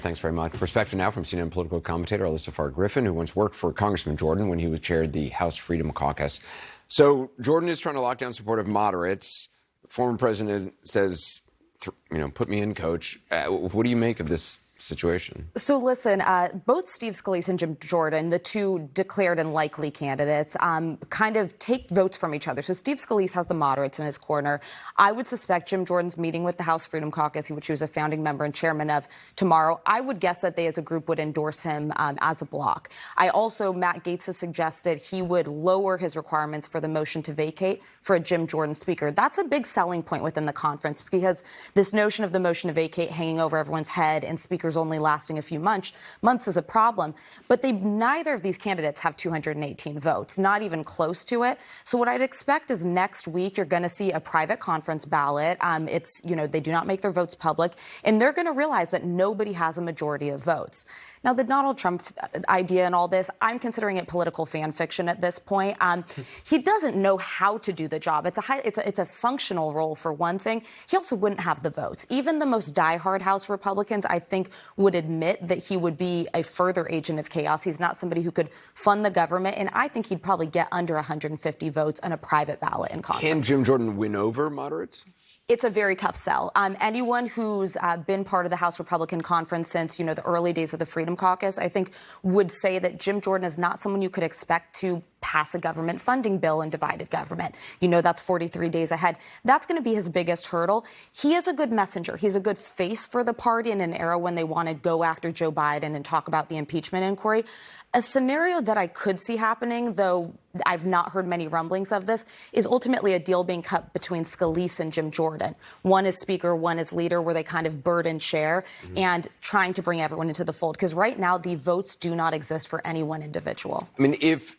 Thanks very much. Perspective now from CNN political commentator Alyssa Farah Griffin, who once worked for Congressman Jordan when he chaired the House Freedom Caucus. So Jordan is trying to lock down support of moderates. The former president says, put me in, coach. What do you make of this situation? So listen, both Steve Scalise and Jim Jordan, the two declared and likely candidates, kind of take votes from each other. So Steve Scalise has the moderates in his corner. I would suspect Jim Jordan's meeting with the House Freedom Caucus, which he was a founding member and chairman of, tomorrow. I would guess that they as a group would endorse him as a bloc. Matt Gaetz has suggested he would lower his requirements for the motion to vacate for a Jim Jordan speaker. That's a big selling point within the conference because this notion of the motion to vacate hanging over everyone's head and speakers only lasting a few months is a problem. But neither of these candidates have 218 votes, not even close to it. So what I'd expect is next week you're going to see a private conference ballot. They do not make their votes public, and they're going to realize that nobody has a majority of votes. Now, the Donald Trump idea and all this, I'm considering it political fan fiction at this point. He doesn't know how to do the job. It's a functional role for one thing. He also wouldn't have the votes. Even the most diehard House Republicans, I think, would admit that he would be a further agent of chaos. He's not somebody who could fund the government, and I think he'd probably get under 150 votes on a private ballot in Congress. Can Jim Jordan win over moderates? It's a very tough sell. Anyone who's been part of the House Republican Conference since, the early days of the Freedom Caucus, I think would say that Jim Jordan is not someone you could expect to pass a government funding bill in divided government. That's 43 days ahead. That's going to be his biggest hurdle. He is a good messenger. He's a good face for the party in an era when they want to go after Joe Biden and talk about the impeachment inquiry. A scenario that I could see happening, though I've not heard many rumblings of this, is ultimately a deal being cut between Scalise and Jim Jordan. One is speaker, one is leader, where they kind of burden share and trying to bring everyone into the fold. Because right now, the votes do not exist for any one individual. I mean, if